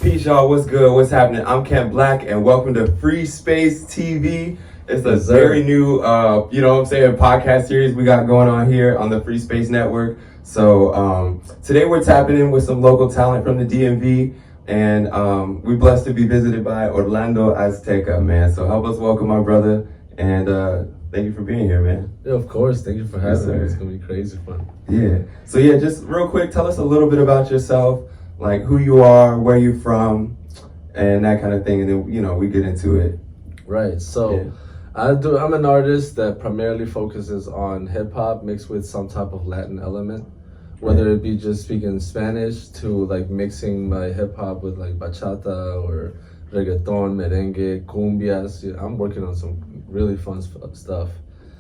Peace, y'all. What's good? What's happening? I'm Kent Black, and welcome to Phreespace TV. It's a very new, podcast series we got going on here on the Phreespace Network. So today we're tapping in with some local talent from the DMV, and we're blessed to be visited by Orlando Azteca, man. So help us welcome our brother, and thank you for being here, man. Yeah, of course. Thank you for having me. It's going to be crazy fun. Yeah. So just real quick, tell us a little bit about yourself. Like who you are, where you're from, and that kind of thing, and then we get into it. Right. So I'm an artist that primarily focuses on hip hop mixed with some type of Latin element, whether it be just speaking Spanish to like mixing my hip hop with like bachata or reggaeton, merengue, cumbias. I'm working on some really fun stuff.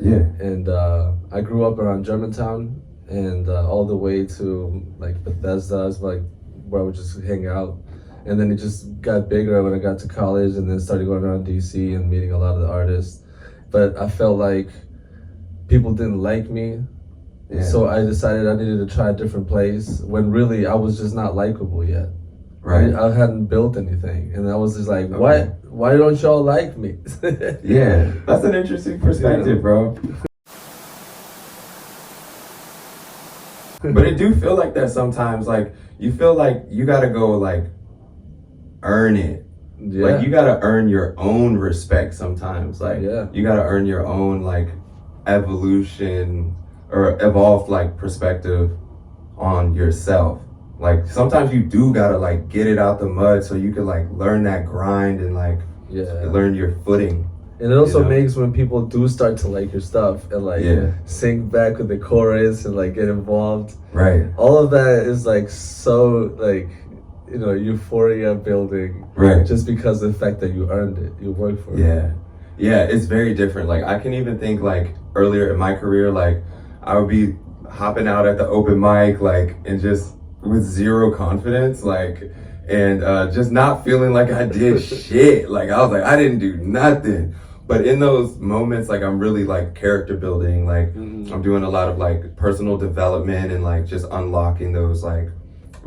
Yeah. And I grew up around Germantown, and all the way to like Bethesda is like where I would just hang out. And then it just got bigger when I got to college, and then started going around DC and meeting a lot of the artists. But I felt like people didn't like me. Yeah. So I decided I needed to try a different place when really I was just not likable yet. Right. I hadn't built anything. And I was just like, why don't y'all like me? Yeah, that's an interesting perspective, bro. But it do feel like that sometimes. Like you feel like you gotta go like earn it. Yeah. Like you gotta earn your own respect sometimes. Like you gotta earn your own like evolution or evolved like perspective on yourself. Like sometimes you do gotta like get it out the mud so you can like learn that grind and like learn your footing. And it also makes when people do start to like your stuff and like sing back with the chorus and like get involved. Right. All of that is like so like, euphoria building. Right. Just because of the fact that you earned it, you worked for it. Yeah. Yeah, it's very different. Like I can even think like earlier in my career, like I would be hopping out at the open mic, like, and just with zero confidence, like, and just not feeling like I did shit. Like I was like, I didn't do nothing. But in those moments, like I'm really like character building, like I'm doing a lot of like personal development and like just unlocking those like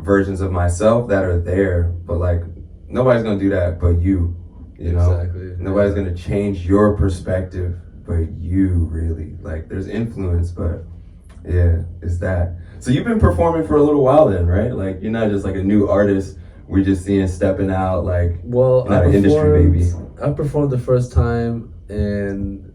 versions of myself that are there. But like nobody's gonna do that but you know? Exactly. Nobody's gonna change your perspective but you, really. Like there's influence, but it's that. So you've been performing for a little while then, right? Like you're not just like a new artist we're just seeing stepping out, like not an industry baby. I performed the first time in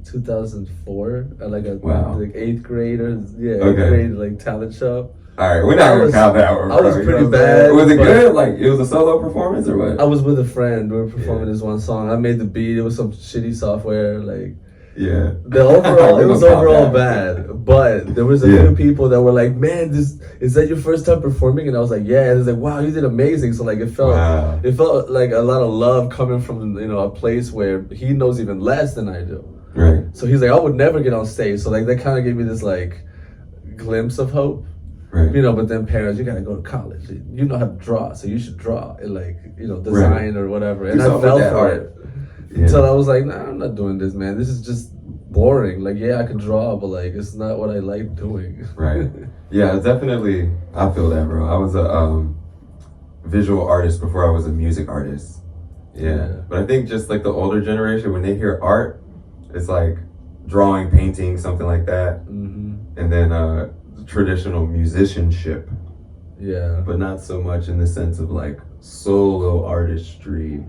2004 at like a like 8th grade or 8th grade like talent show. All right, we're not gonna count that one. I was pretty bad. Was it good? Like it was a solo performance or what? I was with a friend. We were performing this one song. I made the beat. It was some shitty software. Like the overall, it was overall bad. But there was a few people that were like, "Man, is that your first time performing?" And I was like, "Yeah." And it's like, "Wow, you did amazing." So like it felt like a lot of love coming from a place where he knows even less than I do. Right. So he's like, "I would never get on stage." So like that kind of gave me this like glimpse of hope. Right. But then parents, you gotta go to college. You know how to draw, so you should draw and like design or whatever. And I fell for it. Until I was like, nah, I'm not doing this, man. This is just boring. Like, I can draw, but like, it's not what I like doing. Right. Yeah, definitely. I feel that, bro. I was a visual artist before I was a music artist. Yeah. But I think just like the older generation, when they hear art, it's like drawing, painting, something like that. Mm-hmm. And then traditional musicianship. Yeah. But not so much in the sense of like solo artistry.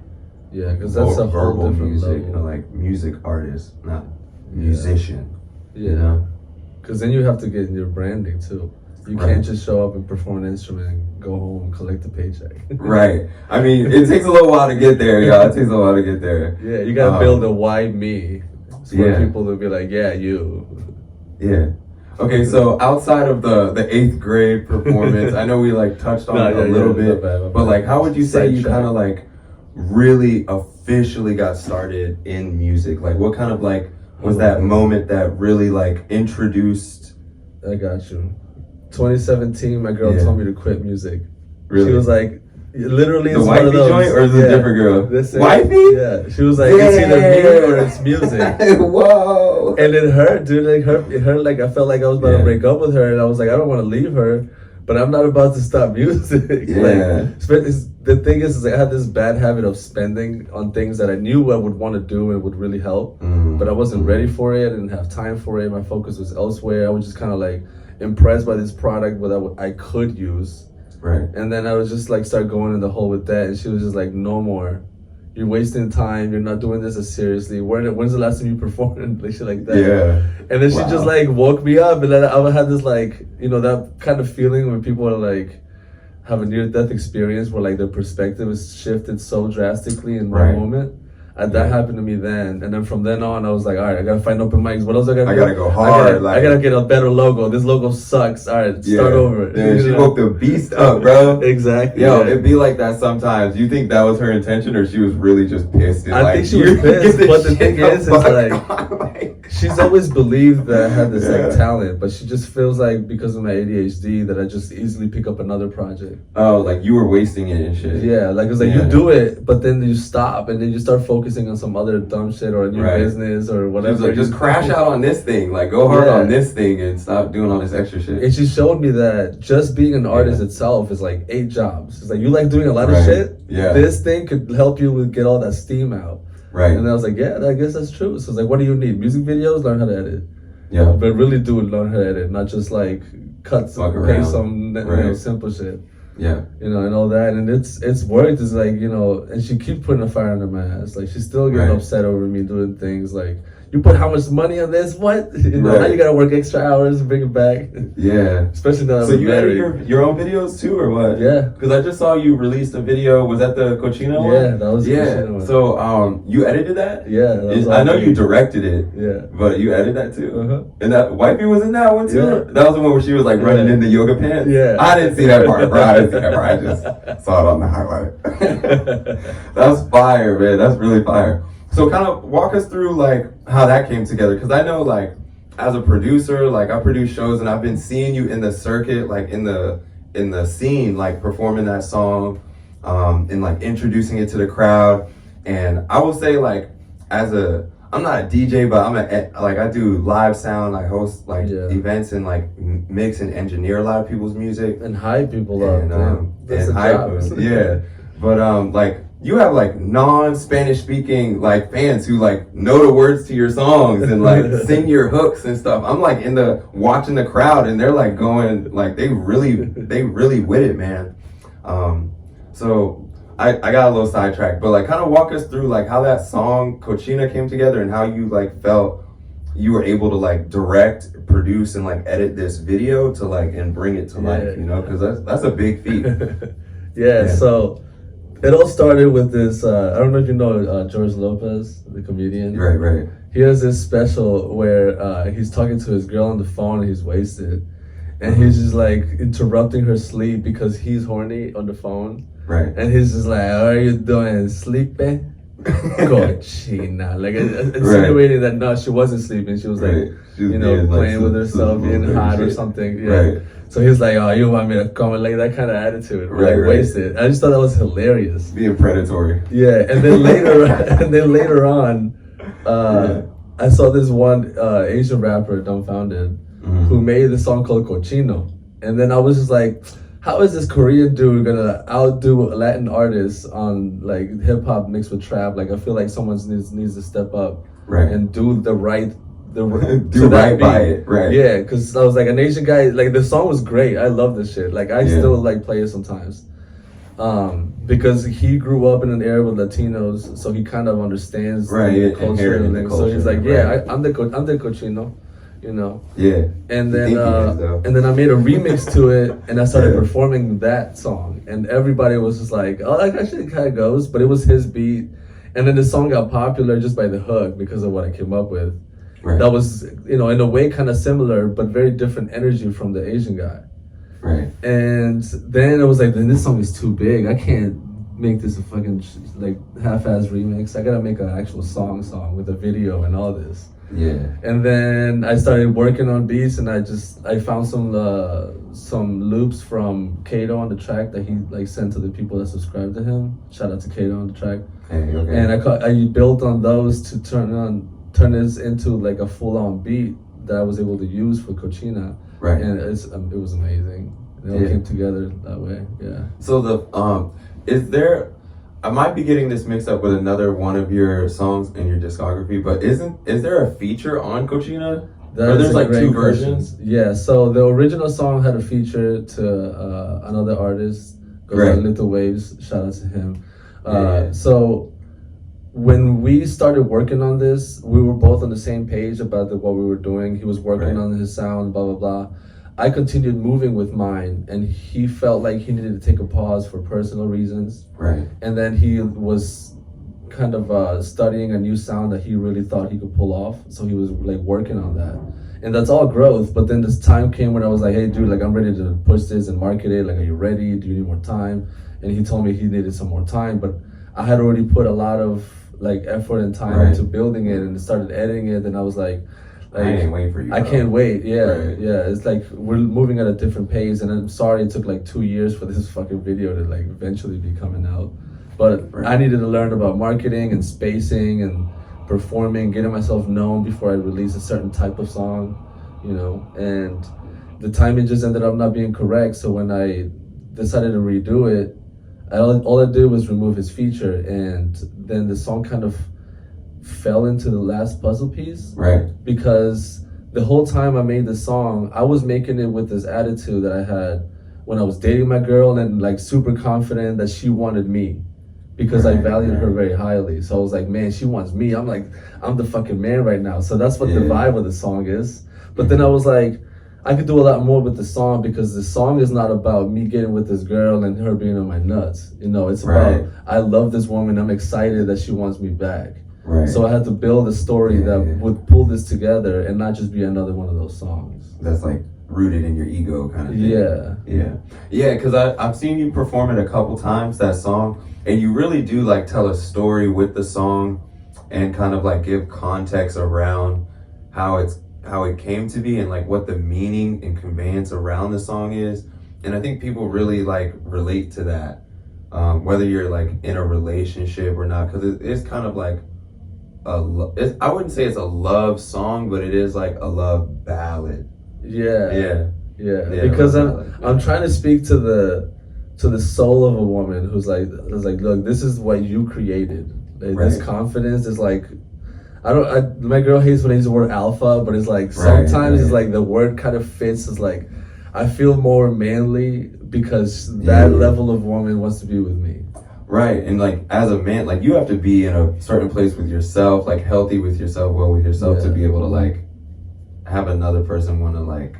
Yeah, because that's a whole verbal different music, level. like music artist, not musician. Yeah, because then you have to get in your branding too. You can't just show up and perform an instrument and go home and collect a paycheck. Right. I mean, it takes a little while to get there, y'all. It takes a while to get there. Yeah, you gotta build a why me. For people to be like, you. Yeah. Okay, so outside of the 8th grade performance, I know we like touched on it a little bit, but like, how would you say you kind of like really officially got started in music? Like what kind of like was that moment that really like introduced? I got you. 2017, my girl told me to quit music. Really? She was like, literally, the wifey joint, or is it a different girl? Wifey? Yeah. She was like, it's either me or it's music. Whoa. And it hurt, dude. Like it hurt. Like I felt like I was about to break up with her, and I was like, I don't want to leave her, but I'm not about to stop music. Yeah. Like, the thing is I had this bad habit of spending on things that I knew I would want to do and would really help, but I wasn't ready for it. I didn't have time for it. My focus was elsewhere. I was just kind of like impressed by this product that I could use. Right. And then I was just like start going in the hole with that, and she was just like, no more. You're wasting time. You're not doing this as seriously. When's the last time you performed? Like shit like that. Yeah. And then she just like woke me up, and then I had this like, you know, that kind of feeling when people are like have a near-death experience where like their perspective is shifted so drastically in one moment. That happened to me then, and then from then on, I was like, all right, I gotta find open mics. What else I gotta do? I gotta go hard. I gotta get a better logo. This logo sucks. All right, start over. Yeah, she woke the beast up, bro. Exactly. Yo, it'd be like that sometimes. You think that was her intention, or she was really just pissed? And I think she was pissed, but the thing is like, she's always believed that I had this like talent, but she just feels like because of my ADHD that I just easily pick up another project. Oh, like you were wasting it and shit. Yeah, like it's like you do it, but then you stop, and then you start focusing on some other dumb shit or a new business or whatever. Like, just crash out on this thing, like go hard on this thing and stop doing all this extra shit. And she showed me that just being an artist itself is like 8 jobs. It's like you like doing a lot of shit. Yeah. This thing could help you get all that steam out. Right. And I was like, yeah, I guess that's true. So it's like, what do you need? Music videos? Learn how to edit. Yeah. But really do learn how to edit, not just like cut paste some you know, simple shit. Yeah. You know, and all that. And it's worked. It's like, you know, and she keeps putting a fire under my ass. Like, she's still getting upset over me doing things like, you put how much money on this? What? You know, now you gotta work extra hours and bring it back. Yeah. Especially now So you edit your own videos too, or what? Yeah. Because I just saw you released a video. Was that the Cochino one? Yeah, that was the Cochino one. So you edited that? Yeah. I know you directed it. Yeah. But you edited that too? Uh-huh. And that Wifey was in that one too? Yeah. That was the one where she was like running in the yoga pants? Yeah. I didn't see that part, bro. I didn't see that part. I just saw it on the highlight. That's fire, man. That's really fire. So kind of walk us through like how that came together, because I know like as a producer, like I produce shows and I've been seeing you in the circuit, like in the scene, like performing that song, and like introducing it to the crowd. And I will say like I'm not a DJ, but I do live sound, I host like events and like mix and engineer a lot of people's music and hype people up and hype them, yeah. But like you have like non-Spanish speaking like fans who like know the words to your songs and like sing your hooks and stuff. I'm like watching the crowd and they're like going like they really with it, man. So I got a little sidetracked, but like kind of walk us through like how that song Cochina came together and how you like felt you were able to like direct, produce, and like edit this video to like and bring it to life, you know, because that's a big feat. So it all started with this, I don't know if you know George Lopez, the comedian. Right. He has this special where he's talking to his girl on the phone and he's wasted. And he's just like interrupting her sleep because he's horny on the phone. Right. And he's just like, how are you doing? Sleeping? Cochina. Like insinuating that no, she wasn't sleeping. She was like, you know, playing with herself, being hot or something. Yeah. Right. So he's like, oh, you want me to come? Like that kind of attitude. Like wasted. I just thought that was hilarious. Being predatory. Yeah. And then later on, I saw this one Asian rapper, Dumbfounded, who made this song called Cochino. And then I was just like, how is this Korean dude gonna outdo Latin artists on like hip hop mixed with trap? Like I feel like someone needs to step up and do the right by it, right? Yeah, because I was like an Asian guy. Like the song was great. I love this shit. Like I still like play it sometimes, because he grew up in an era with Latinos, so he kind of understands the culture and things. So he's like, I'm the Cochino. You know, and then I made a remix to it, and I started performing that song, and everybody was just like, "Oh, that actually kind of goes," but it was his beat, and then the song got popular just by the hook because of what I came up with. That was, you know, in a way kind of similar, but very different energy from the Asian guy. And then I was like, then this song is too big. I can't make this a fucking like half-ass remix. I gotta make an actual song with a video and all this. And then I started working on beats, and I found some loops from Kato on the track that he like sent to the people that subscribed to him. Shout out to Kato on the track. And I built on those to turn this into like a full-on beat that I was able to use for Cochina. And it was amazing. It all came together that way. Yeah. So is there? I might be getting this mixed up with another one of your songs in your discography, but is there a feature on Cochina? Or there's like two versions? Yeah, so the original song had a feature to another artist, goes by Little Waves, shout out to him. So when we started working on this, we were both on the same page about what we were doing. He was working on his sound, blah, blah, blah. I continued moving with mine, and he felt like he needed to take a pause for personal reasons. Right. And then he was kind of studying a new sound that he really thought he could pull off. So he was like working on that. And that's all growth. But then this time came when I was like, hey dude, like I'm ready to push this and market it. Like, are you ready? Do you need more time? And he told me he needed some more time, but I had already put a lot of like effort and time into building it and started editing it. And I was like I can't wait for you. I can't wait. Yeah. Yeah. It's like we're moving at a different pace. And I'm sorry it took like 2 years for this fucking video to like eventually be coming out. But I needed to learn about marketing and spacing and performing, getting myself known before I release a certain type of song, you know, and the timing just ended up not being correct. So when I decided to redo it, all I did was remove his feature, and then the song kind of fell into the last puzzle piece. Right. Because the whole time I made the song, I was making it with this attitude that I had when I was dating my girl, and like super confident that she wanted me. Because I valued her very highly. So I was like, man, she wants me. I'm like, I'm the fucking man right now. So that's what the vibe of the song is. But then I was like, I could do a lot more with the song, because the song is not about me getting with this girl and her being on my nuts. You know, it's about, I love this woman. I'm excited that she wants me back. Right. So I had to build a story that would pull this together and not just be another one of those songs. That's like rooted in your ego kind of thing. Yeah, because I've seen you perform it a couple times, that song, and you really do like tell a story with the song and kind of like give context around how it came to be and like what the meaning and conveyance around the song is. And I think people really like relate to that, whether you're like in a relationship or not, because it's kind of like I wouldn't say it's a love song, but it is like a love ballad. Yeah. Because I'm trying to speak to the soul of a woman who's like, look, this is what you created. Like, this confidence is like, my girl hates when I use the word alpha, but it's like sometimes it's like the word kind of fits. It's like I feel more manly because that level of woman wants to be with me. Right, and like as a man, like you have to be in a certain place with yourself, like healthy with yourself, well with yourself, to be able to like have another person want to like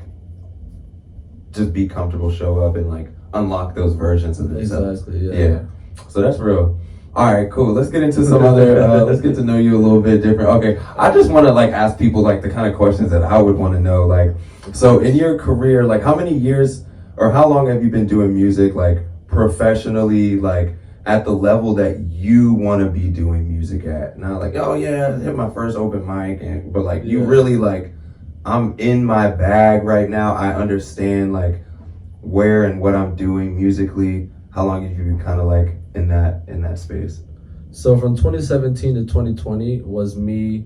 just be comfortable, show up, and like unlock those versions of themselves. Exactly. Yeah. So that's real. All right, cool. Let's get into some other. Let's get to know you a little bit different. Okay, I just want to like ask people like the kind of questions that I would want to know. Like, so in your career, like how many years or how long have you been doing music, like professionally, like at the level that you want to be doing music at? Not like, oh yeah, I hit my first open mic, but like you really like, I'm in my bag right now. I understand like where and what I'm doing musically. How long have you been kind of like in that space? So from 2017 to 2020 was me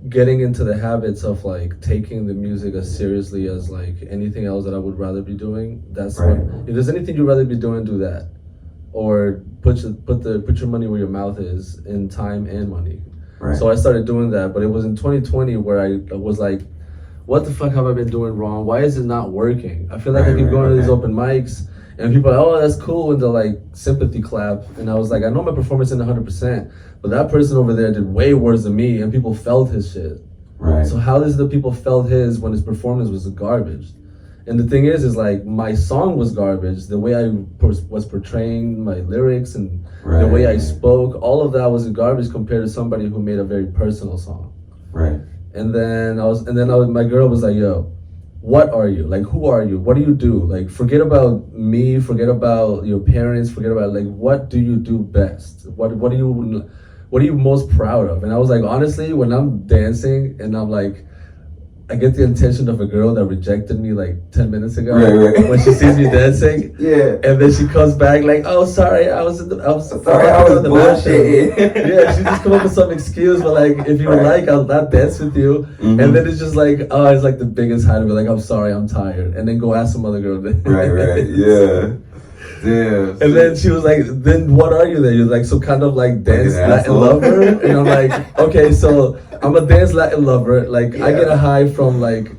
getting into the habits of like taking the music as seriously as like anything else that I would rather be doing. That's what, if there's anything you'd rather be doing, do that. Or put your money where your mouth is in time and money. So I started doing that, but it was in 2020 where I was like, what the fuck have I been doing wrong? Why is it not working? I feel like I keep going to these open mics and people are like, oh, that's cool, and they'll like sympathy clap. And I was like, I know my performance isn't 100%, but that person over there did way worse than me and people felt his shit. So how does the people felt his when his performance was garbage? And the thing is like my song was garbage. The way I was portraying my lyrics and the way I spoke, all of that was garbage compared to somebody who made a very personal song. And then my girl was like, yo, what are you? Like, who are you? What do you do? Like, forget about me, forget about your parents, forget about like, what do you do best? What are you most proud of? And I was like, honestly, when I'm dancing and I'm like, I get the attention of a girl that rejected me like 10 minutes ago Right. when she sees me dancing. Yeah. And then she comes back like, oh, sorry, I was sorry, I was I was bullshitting. Yeah, she just come up with some excuse, but like, if you would like, I'll not dance with you. Mm-hmm. And then it's just like, oh, it's like the biggest high to be like, I'm sorry, I'm tired. And then go ask some other girl. Right, yeah. Damn. And then she was like, then what are you then? You're like some kind of like dance Like an Latin asshole. lover? And I'm like, okay, so I'm a dance Latin lover. Like I get a high from like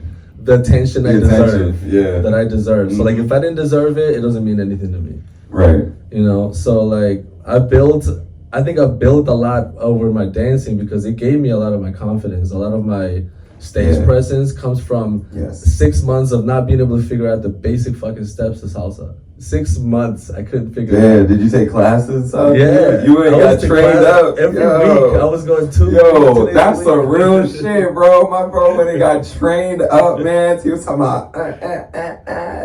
the attention I deserve. Yeah. That I deserve. So like if I didn't deserve it, it doesn't mean anything to me. Right. You know? So like I think I built a lot over my dancing because it gave me a lot of my confidence. A lot of my stage presence comes from 6 months of not being able to figure out the basic fucking steps to salsa. 6 months I couldn't figure it out. Did you take classes? Yeah. You ain't got trained up. Every week I was going 2 Yo, days that's a some week. real shit, bro. My bro, when he got trained up, man, he was talking about,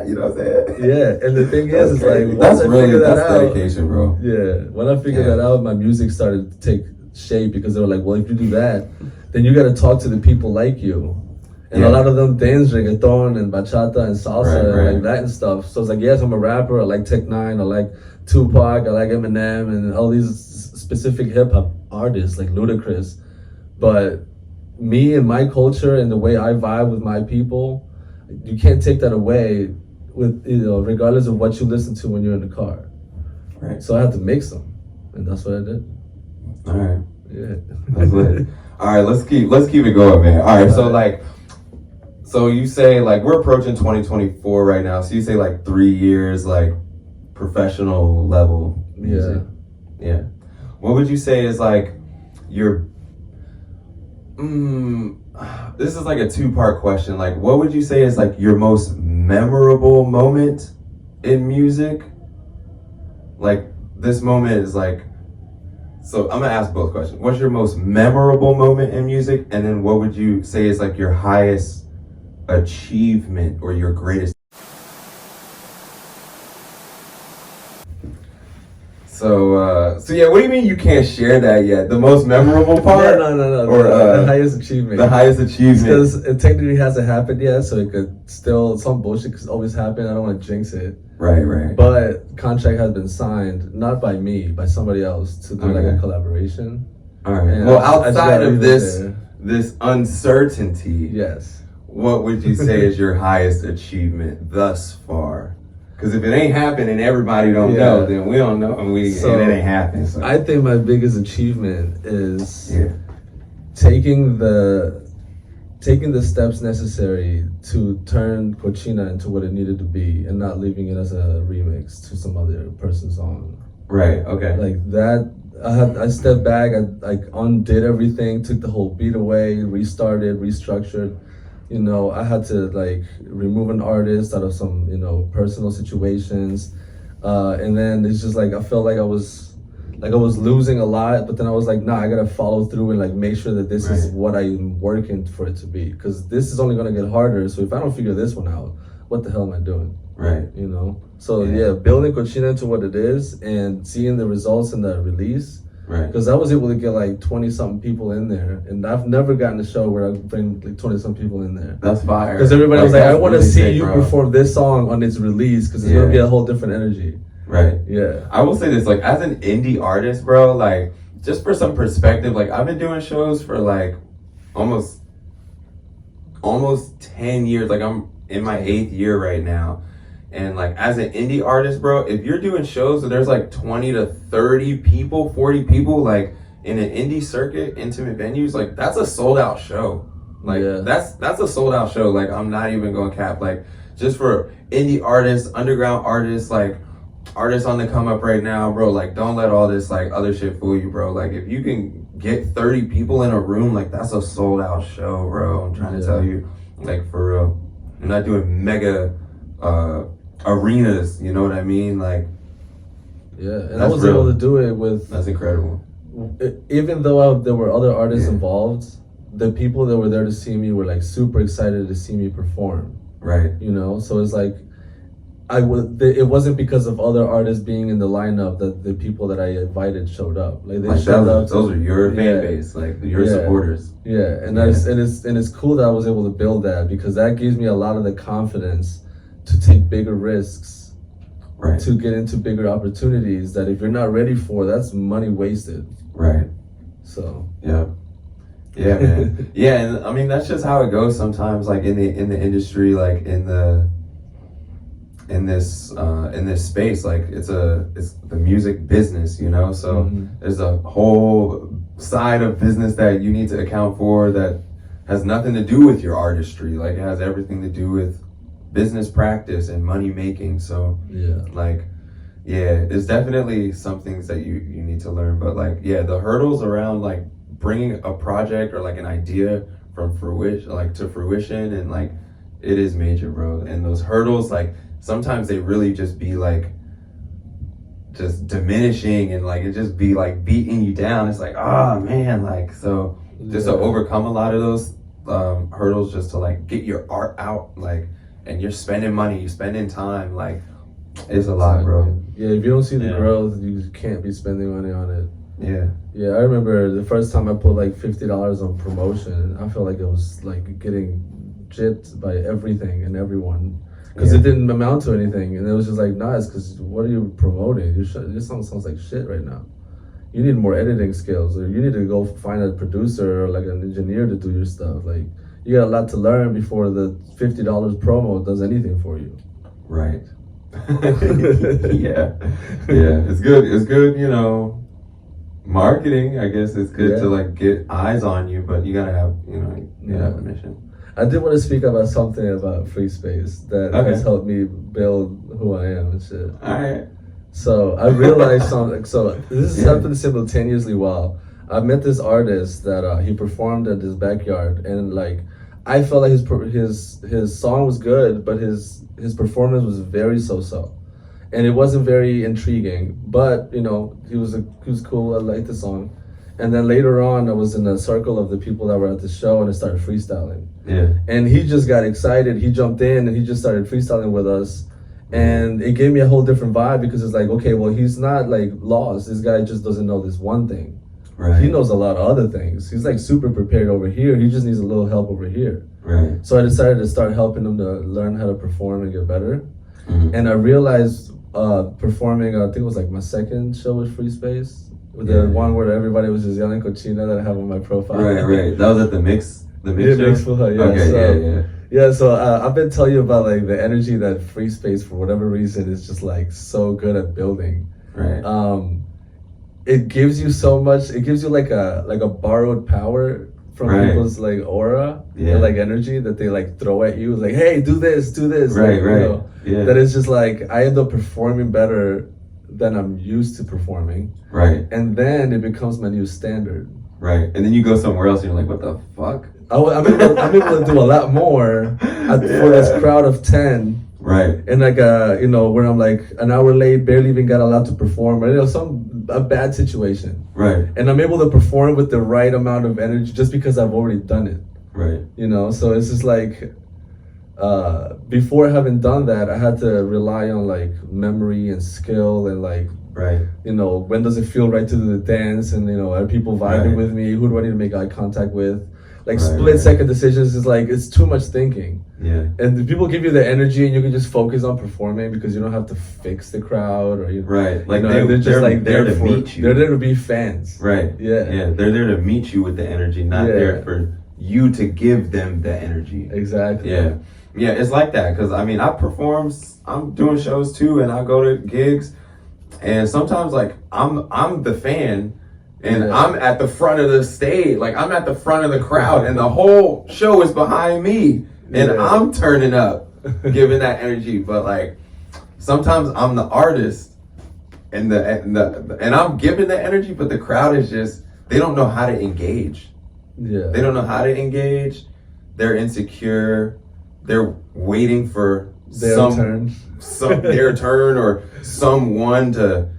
you know what I'm saying? Yeah, and the thing is, it's like, that's once I really, figured that that's out, dedication, bro. yeah, when I figured that out, my music started to take shape because they were like, well, if you do that, then you got to talk to the people like you. And a lot of them dance reggaeton and bachata and salsa and like Latin stuff. So it's like, yes, I'm a rapper. I like Tech Nine. I like Tupac. I like Eminem and all these specific hip hop artists like Ludacris. But me and my culture and the way I vibe with my people, you can't take that away with, you know, regardless of what you listen to when you're in the car. Right. So I had to mix them, and that's what I did. All right. Yeah. That's lit. All right, let's keep it going, man. All right, so like, so you say like we're approaching 2024 right now. So you say like 3 years, like professional level music. Yeah. What would you say is like your this is like a 2-part question. Like, what would you say is like your most memorable moment in music? Like, this moment is like, so I'm gonna ask both questions. What's your most memorable moment in music? And then what would you say is like your highest achievement or your greatest? So yeah, what do you mean you can't share that yet? The most memorable part? No. Or the highest achievement. The highest achievement. Because it technically hasn't happened yet, so it could still, some bullshit could always happen. I don't want to jinx it. Right. But contract has been signed, not by me, by somebody else to do like a collaboration. All right. And well, I just outside gotta of leave it this uncertainty, yes, what would you say is your highest achievement thus far? Because if it ain't happened and everybody don't know, then we don't know, and it ain't happened. So. I think my biggest achievement is taking the steps necessary to turn Cochina into what it needed to be, and not leaving it as a remix to some other person's song. Right. Okay. Like that. I stepped back. I undid everything, took the whole beat away, restarted, restructured. You know, I had to like remove an artist out of some, you know, personal situations, and then it's just like I felt like I was losing a lot, but then I was like, nah, I gotta follow through and like make sure that this is what I'm working for it to be, because this is only gonna get harder. So if I don't figure this one out, what the hell am I doing? Right. You know. So building Cochina into what it is and seeing the results in the release. Right. Because I was able to get like 20-something people in there, and I've never gotten a show where I bring like 20-something people in there. That's fire. Because everybody was like, I want to really see sick, you bro. perform this song on its release, because it's gonna be a whole different energy. Right. Yeah. I will say this, like, as an indie artist, bro, like, just for some perspective, like, I've been doing shows for like almost 10 years. Like, I'm in my 8th year right now. And like, as an indie artist, bro, if you're doing shows so there's like 20 to 30 people, 40 people, like in an indie circuit, intimate venues, like that's a sold out show. Like that's a sold out show. Like, I'm not even going cap. Like, just for indie artists, underground artists, like artists on the come up right now, bro, like don't let all this like other shit fool you, bro. Like, if you can get 30 people in a room, like that's a sold out show, bro. I'm trying to tell you, like, for real. I'm not doing mega arenas, you know what I mean? Like, and I was able to do it with. That's incredible. Even though there were other artists involved, the people that were there to see me were like super excited to see me perform. Right. You know, so it's like it wasn't because of other artists being in the lineup that the people that I invited showed up. Like they showed up. Those are your fan base, like your supporters. Yeah, and it's cool that I was able to build that, because that gives me a lot of the confidence to take bigger risks, right? To get into bigger opportunities that if you're not ready for, that's money wasted. Right. So. Yeah, man. Yeah, and I mean that's just how it goes sometimes. Like in the industry, like in this space, like it's the music business, you know. So there's a whole side of business that you need to account for that has nothing to do with your artistry. Like it has everything to do with business practice and money making. So there's definitely some things that you need to learn. But like the hurdles around like bringing a project or like an idea from fruition and like it is major, bro. And those hurdles, like sometimes they really just be like just diminishing and like it just be like beating you down. It's like, oh man, like so just to overcome a lot of those hurdles, just to like get your art out, like, and you're spending money, you're spending time, like it's a lot, bro. Yeah, if you don't see the growth, you can't be spending money on it. Yeah, I remember the first time I put like $50 on promotion, I felt like it was like getting gypped by everything and everyone, because it didn't amount to anything, and it was just like, nah, it's because what are you promoting? Your song sounds like shit right now. You need more editing skills, or you need to go find a producer or like an engineer to do your stuff. Like you got a lot to learn before the $50 promo does anything for you. Right. yeah, it's good, you know, marketing, I guess. It's good to like get eyes on you, but you gotta have, you know, have a mission. I did want to speak about something about Phreespace that has helped me build who I am and shit. All right. So I realized something. So this has happened simultaneously while I met this artist that he performed at his backyard, and like I felt like his song was good, but his performance was very so-so, and it wasn't very intriguing. But you know, he was cool. I liked the song. And then later on, I was in a circle of the people that were at the show, and I started freestyling. Yeah. And he just got excited. He jumped in and he just started freestyling with us. And it gave me a whole different vibe, because it's like, okay, well, he's not like lost. This guy just doesn't know this one thing. Right. He knows a lot of other things. He's like super prepared over here. He just needs a little help over here. Right. So I decided to start helping him to learn how to perform and get better. Mm-hmm. And I realized performing, I think it was like my second show with Phreespace. With the one where everybody was just yelling cochina that I have on my profile. Right. That was at the mix show? So I've been telling you about like the energy that Phreespace, for whatever reason, is just like so good at building. Right. It gives you so much. It gives you like a borrowed power from people's like aura and like energy that they like throw at you. Like, hey, do this. Right. Like, you know, that it's just like I end up performing better than I'm used to performing. Right. And then it becomes my new standard. Right. And then you go somewhere else and you're like, what the fuck? I'm able to do a lot more for this crowd of 10. Right. And like, you know, where I'm like an hour late, barely even got allowed to perform, or, you know, a bad situation. Right. And I'm able to perform with the right amount of energy just because I've already done it. Right. You know, so it's just like, before having done that, I had to rely on like memory and skill and like, you know, when does it feel right to do the dance, and you know, are people vibing with me? Who do I need to make eye contact with? Like split-second decisions is like, it's too much thinking. Yeah. And the people give you the energy, and you can just focus on performing because you don't have to fix the crowd or like, you know, they're just like there to meet you. They're there to be fans. Right. Yeah. They're there to meet you with the energy, not there for you to give them the energy. Exactly. Yeah, it's like that, because I mean, I'm doing shows too, and I go to gigs, and sometimes like I'm the fan, and I'm at the front of the stage, like I'm at the front of the crowd, and the whole show is behind me, and I'm turning up, giving that energy. But like sometimes I'm the artist, and I'm giving the energy, but the crowd is just, they don't know how to engage. They don't know how to engage. They're insecure. They're waiting for their turn or someone to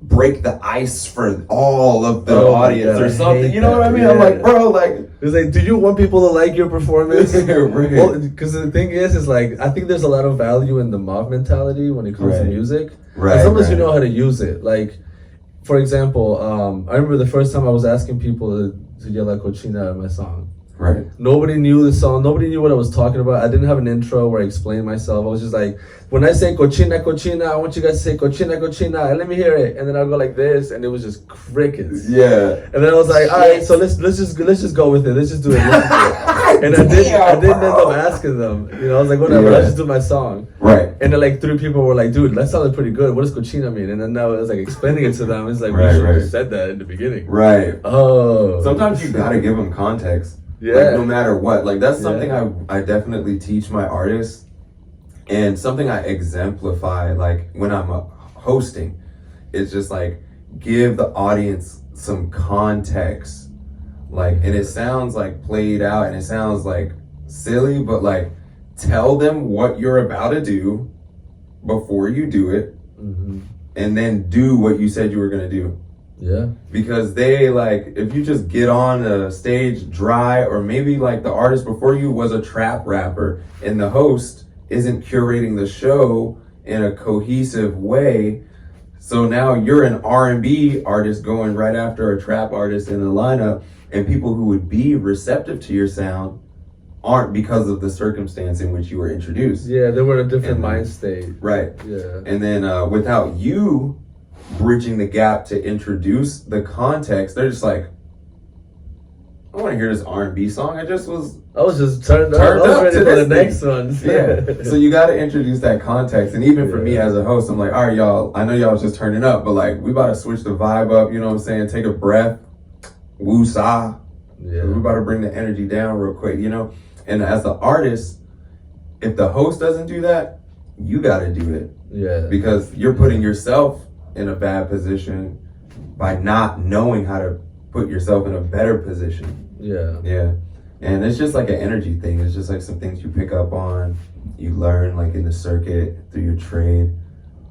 break the ice for all of the audience or something. You know what I mean? I'm like, bro, like, It's like, do you want people to like your performance? Right. Well, because the thing is like, I think there's a lot of value in the mob mentality when it comes to music. Right. As long as you know how to use it. Like, for example, I remember the first time I was asking people to yell like cochina at my song. Right. Nobody knew the song. Nobody knew what I was talking about. I didn't have an intro where I explained myself. I was just like, when I say cochina, cochina, I want you guys to say cochina, cochina, and let me hear it. And then I'll go like this, and it was just crickets. Yeah. And then I was like, all right, so let's just go with it. Let's just do it. And I didn't end up asking them. You know, I was like, whatever. Let's just do my song. Right. And then like 3 people were like, dude, that sounded pretty good. What does cochina mean? And then now I was like explaining it to them. It's like, we should have said that in the beginning. Right. Oh. Sometimes you gotta give them context. Yeah. Like, no matter what. Like, that's something I definitely teach my artists, and something I exemplify, like, when I'm hosting. It's just, like, give the audience some context. Like, and it sounds, like, played out, and it sounds, like, silly, but, like, tell them what you're about to do before you do it, and then do what you said you were going to do. Yeah. Because they, like, if you just get on a stage dry, or maybe like the artist before you was a trap rapper and the host isn't curating the show in a cohesive way, so now you're an R&B artist going right after a trap artist in the lineup, and people who would be receptive to your sound aren't, because of the circumstance in which you were introduced. Yeah, they were in a different mind state. Right. Yeah. And then without you bridging the gap to introduce the context, they're just like, I want to hear this R&B song. I was just turned up. I was ready for the next one. Yeah. So you got to introduce that context. And even for me as a host, I'm like, all right, y'all, I know y'all was just turning up, but like, we about to switch the vibe up. You know what I'm saying? Take a breath. Woo-sa. Yeah. We about to bring the energy down real quick, you know? And as the artist, if the host doesn't do that, you got to do it. Yeah. Because you're putting yourself in a bad position by not knowing how to put yourself in a better position. Yeah. Yeah. And it's just like an energy thing. It's just like some things you pick up on, you learn like in the circuit through your trade.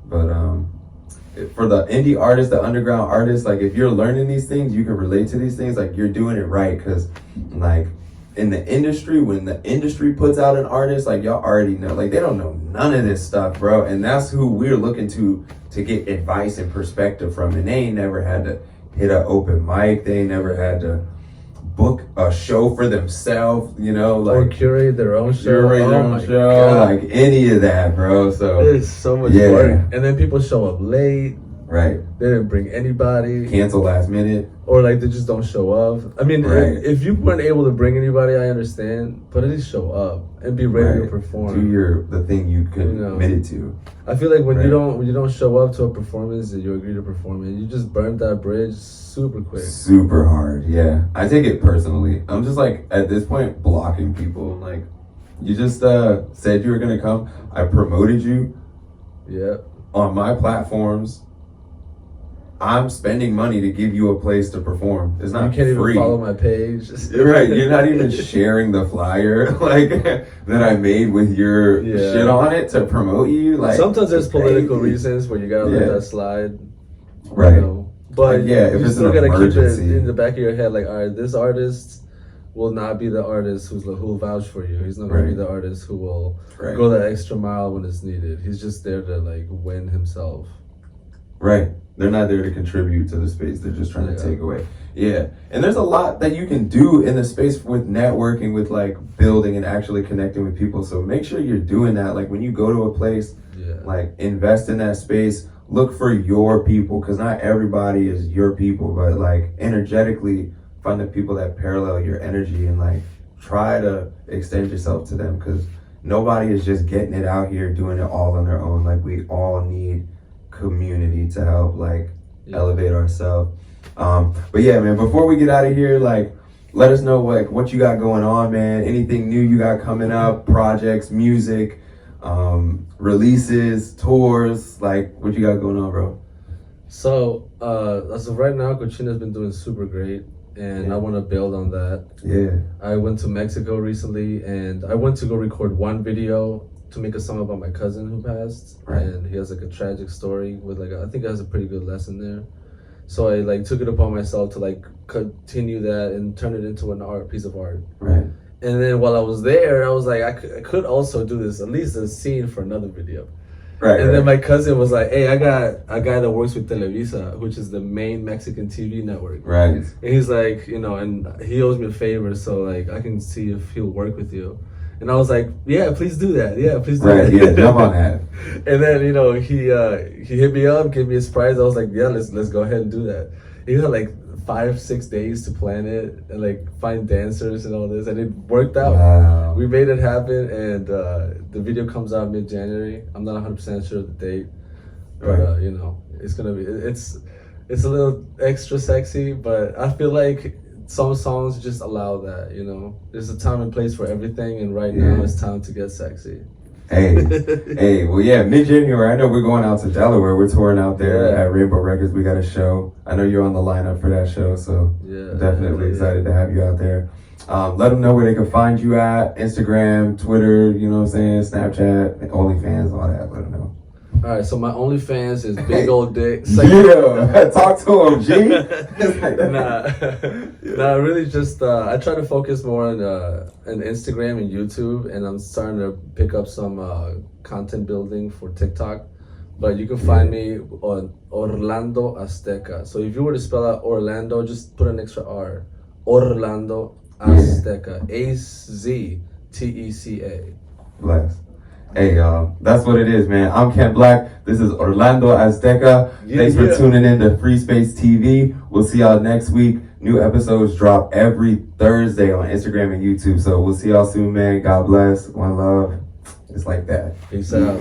But for the indie artists, the underground artists, like if you're learning these things, you can relate to these things, like you're doing it right. Because like in the industry, when the industry puts out an artist, like y'all already know, like they don't know none of this stuff, bro. And that's who we're looking to get advice and perspective from. And they ain't never had to hit an open mic. They ain't never had to book a show for themselves, you know, like, or curate their own show. Curate their own show, like any of that, bro. So it's so much work. And then people show up late. Right. They didn't bring anybody. Cancel last minute. Or like they just don't show up. I mean, if you weren't able to bring anybody, I understand. But at least show up and be ready to perform. Do the thing you committed to. I feel like when you don't show up to a performance and you agree to perform it, you just burnt that bridge super quick. Super hard, yeah. I take it personally. I'm just like at this point blocking people. Like, you just said you were gonna come. I promoted you. Yeah. On my platforms. I'm spending money to give you a place to perform. It's not free. You can't even follow my page. Right. You're not even sharing the flyer like that I made with your shit on it to promote you. Like, sometimes there's political reasons where you gotta let that slide. Right. You know? But if you it's still an gotta emergency. keep it in the back of your head, like, all right, this artist will not be the artist who will vouch for you. He's not gonna be the artist who will go that extra mile when it's needed. He's just there to like win himself. Right. They're not there to contribute to the space. They're just trying to take away. Yeah. And there's a lot that you can do in the space with networking, with like building and actually connecting with people. So make sure you're doing that. Like when you go to a place, like invest in that space. Look for your people, because not everybody is your people, but like energetically find the people that parallel your energy and like try to extend yourself to them, because nobody is just getting it out here doing it all on their own. Like we all need community to help like elevate ourselves. But yeah, man, before we get out of here, like let us know like what you got going on, man. Anything new you got coming up, projects, music, releases, tours, like what you got going on, bro? So as of right now, Cochina's been doing super great, and I want to build on that. I went to Mexico recently, and I went to go record one video to make a song about my cousin who passed, and he has like a tragic story with like I think it has a pretty good lesson there. So I like took it upon myself to like continue that and turn it into an piece of art. Right. And then while I was there, I was like, I could also do this, at least a scene for another video. Right. And then my cousin was like, hey, I got a guy that works with Televisa, which is the main Mexican TV network. Right. And he's like, you know, and he owes me a favor, so like I can see if he'll work with you. And I was like, yeah, please do that. Yeah, please do that. Yeah, jump on that. And then, you know, he hit me up, gave me his prize. I was like, yeah, let's go ahead and do that. He had like 5-6 days to plan it and like find dancers and all this, and it worked out. Wow. We made it happen, and the video comes out mid-January. I'm not 100% sure of the date, but you know, it's gonna be it's a little extra sexy, but I feel like some songs just allow that, you know. There's a time and place for everything, and right now it's time to get sexy. Hey, well, yeah, mid-January, I know we're going out to Delaware. We're touring out there at Rainbow Records. We got a show. I know you're on the lineup for that show, so definitely excited to have you out there. Let them know where they can find you at, Instagram, Twitter, you know what I'm saying, Snapchat, OnlyFans, all that. Let them know. All right, so my OnlyFans is Big Old Dick. Yeah, talk to him, G. Nah, really just, I try to focus more on Instagram and YouTube, and I'm starting to pick up some content building for TikTok. But you can find me on Orlando Azteca. So if you were to spell out Orlando, just put an extra R. Orlando Azteca. Azteca. Bless. Hey, that's what it is, man. I'm Ken Black. This is Orlando Azteca. Thanks for tuning in to Phreespace TV. We'll see y'all next week. New episodes drop every Thursday on Instagram and YouTube. So we'll see y'all soon, man. God bless. One love. It's like that. Peace out.